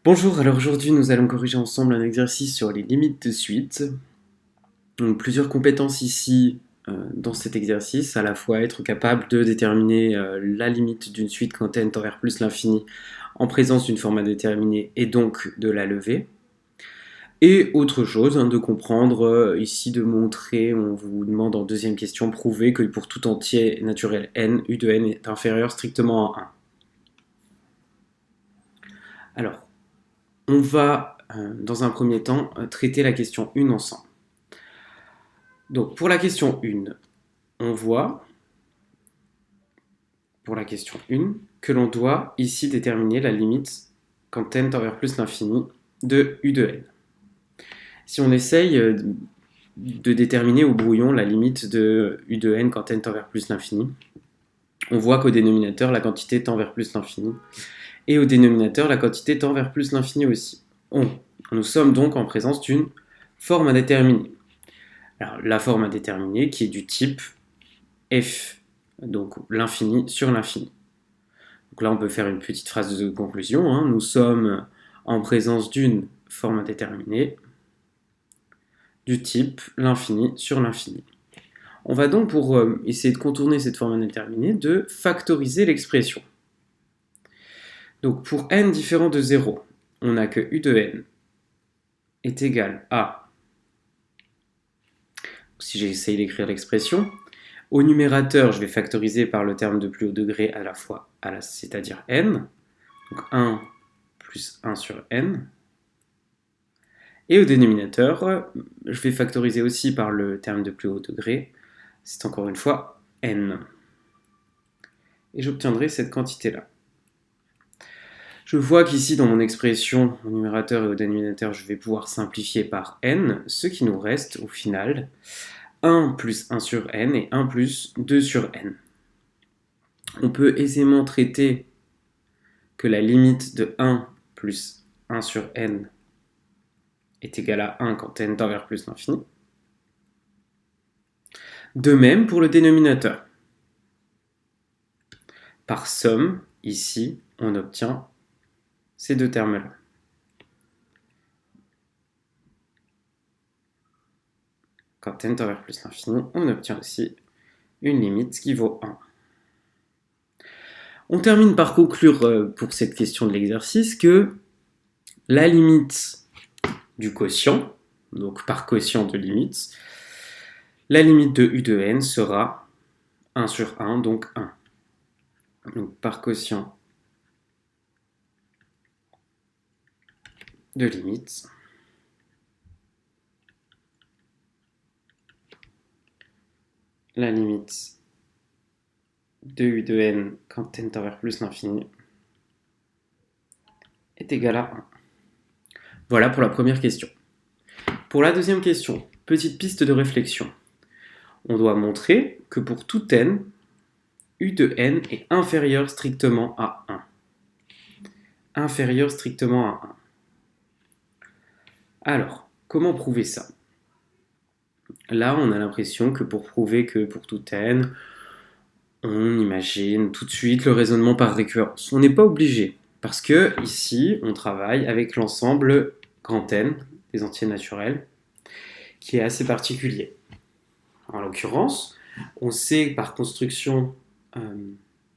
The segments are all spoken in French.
Bonjour, alors aujourd'hui nous allons corriger ensemble un exercice sur les limites de suite. Donc, plusieurs compétences ici dans cet exercice, à la fois être capable de déterminer la limite d'une suite quand n tend vers plus l'infini en présence d'une forme indéterminée et donc de la lever. Et autre chose, de comprendre ici, de montrer, on vous demande en deuxième question, prouver que pour tout entier naturel n, u de n est inférieur strictement à 1. Alors, on va, dans un premier temps, traiter la question 1 ensemble. Donc, pour la question 1, on voit, pour la question 1, que l'on doit ici déterminer la limite, quand n tend vers plus l'infini, de u de n. Si on essaye de déterminer au brouillon la limite de u de n quand n tend vers plus l'infini, on voit qu'au dénominateur, la quantité tend vers plus l'infini, et au dénominateur, la quantité tend vers plus l'infini aussi. Nous sommes donc en présence d'une forme indéterminée. Alors, la forme indéterminée qui est du type f, donc l'infini sur l'infini. Donc là, on peut faire une petite phrase de conclusion. Nous sommes en présence d'une forme indéterminée du type l'infini sur l'infini. On va donc, pour essayer de contourner cette forme indéterminée, de factoriser l'expression. Donc pour n différent de 0, on a que u de n est égal à, si j'essaye d'écrire l'expression, au numérateur, je vais factoriser par le terme de plus haut degré à la fois, c'est-à-dire n, donc 1 plus 1 sur n. Et au dénominateur, je vais factoriser aussi par le terme de plus haut degré, c'est encore une fois n. Et j'obtiendrai cette quantité-là. Je vois qu'ici, dans mon expression, au numérateur et au dénominateur, je vais pouvoir simplifier par n, ce qui nous reste au final 1 plus 1 sur n et 1 plus 2 sur n. On peut aisément traiter que la limite de 1 plus 1 sur n est égale à 1 quand n tend vers plus l'infini. De même pour le dénominateur. Par somme, ici, on obtient ces deux termes-là. Quand n tend vers plus l'infini, on obtient aussi une limite qui vaut 1. On termine par conclure pour cette question de l'exercice que la limite du quotient, donc par quotient de limite, la limite de u de n sera 1 sur 1, donc 1. Donc par quotient de limite, la limite de u de n quand n tend vers plus l'infini est égale à 1. Voilà pour la première question. Pour la deuxième question, petite piste de réflexion. On doit montrer que pour tout n, u de n est inférieur strictement à 1. Inférieur strictement à 1. Alors, comment prouver ça? Là, on a l'impression que pour prouver que pour tout n, on imagine tout de suite le raisonnement par récurrence. On n'est pas obligé, parce que ici, on travaille avec l'ensemble grand N, des entiers naturels, qui est assez particulier. En l'occurrence, on sait par construction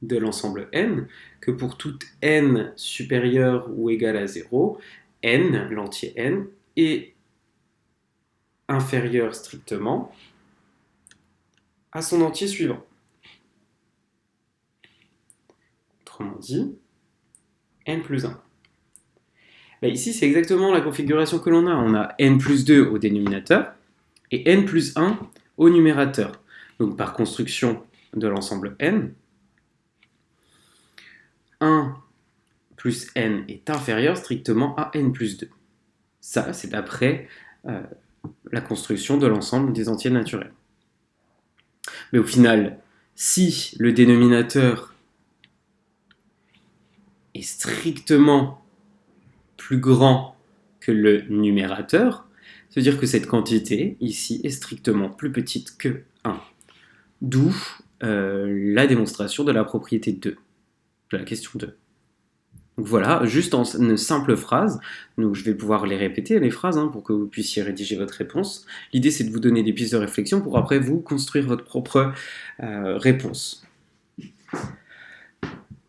de l'ensemble n que pour toute n supérieur ou égal à 0, n, l'entier n, est inférieur strictement à son entier suivant. Autrement dit, n plus 1. Ici, c'est exactement la configuration que l'on a. On a n plus 2 au dénominateur et n plus 1 au numérateur. Donc par construction de l'ensemble n, 1 plus n est inférieur strictement à n plus 2. Ça, c'est d'après la construction de l'ensemble des entiers naturels. Mais au final, si le dénominateur est strictement plus grand que le numérateur, ça veut dire que cette quantité ici est strictement plus petite que 1. D'où la démonstration de la propriété 2, de la question 2. Donc voilà, juste en une simple phrase, donc je vais pouvoir les répéter, les phrases, pour que vous puissiez rédiger votre réponse. L'idée, c'est de vous donner des pistes de réflexion pour après vous construire votre propre réponse.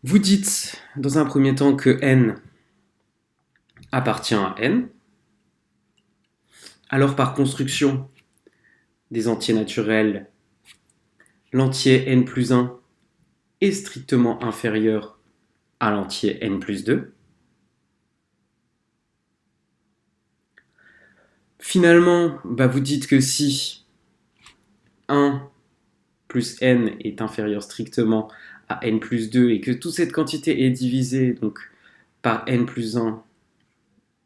Vous dites, dans un premier temps, que n appartient à n. Alors, par construction des entiers naturels, l'entier n plus 1 est strictement inférieur à l'entier n plus 2. Finalement, vous dites que si 1 plus n est inférieur strictement à n plus 2 et que toute cette quantité est divisée donc, par n plus 1,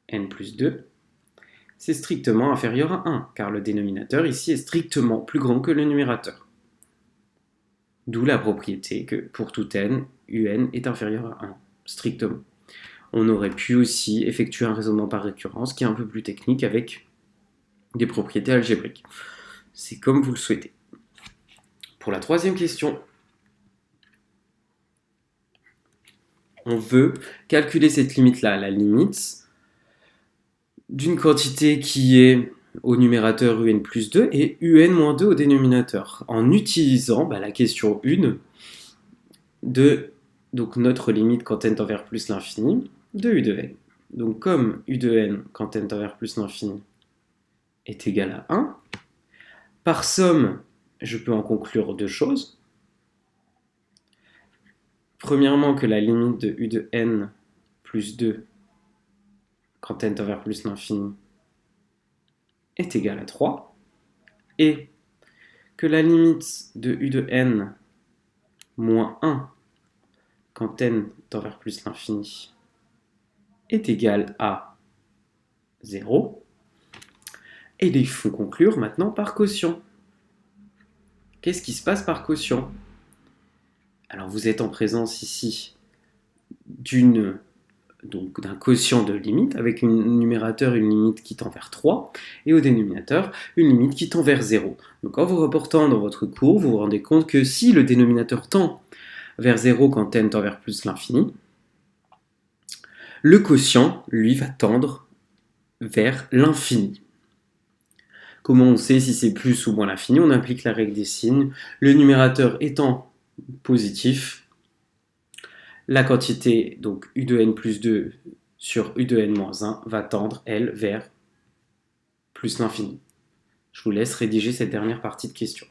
n plus 2, c'est strictement inférieur à 1, car le dénominateur ici est strictement plus grand que le numérateur. D'où la propriété que pour tout n, un est inférieur à 1, strictement. On aurait pu aussi effectuer un raisonnement par récurrence qui est un peu plus technique avec des propriétés algébriques. C'est comme vous le souhaitez. Pour la troisième question, on veut calculer cette limite-là, la limite d'une quantité qui est au numérateur un plus 2 et un moins 2 au dénominateur, en utilisant la question 1 de donc, notre limite quand n tend vers plus l'infini de u de n. Donc comme u de n quand n tend vers plus l'infini est égal à 1, par somme, je peux en conclure deux choses. Premièrement, que la limite de u de n plus 2 quand n tend vers plus l'infini est égale à 3, et que la limite de u de n moins 1 quand n tend vers plus l'infini est égale à 0, et ils font conclure maintenant par quotient. Qu'est-ce qui se passe par quotient? Alors vous êtes en présence ici d'un quotient de limite, avec un numérateur, une limite qui tend vers 3, et au dénominateur, une limite qui tend vers 0. Donc en vous reportant dans votre cours, vous vous rendez compte que si le dénominateur tend vers 0 quand n tend vers plus l'infini, le quotient, lui, va tendre vers l'infini. Comment on sait si c'est plus ou moins l'infini? On applique la règle des signes. Le numérateur étant positif, la quantité, donc u de n plus 2 sur u de n moins 1, va tendre, elle, vers plus l'infini. Je vous laisse rédiger cette dernière partie de question.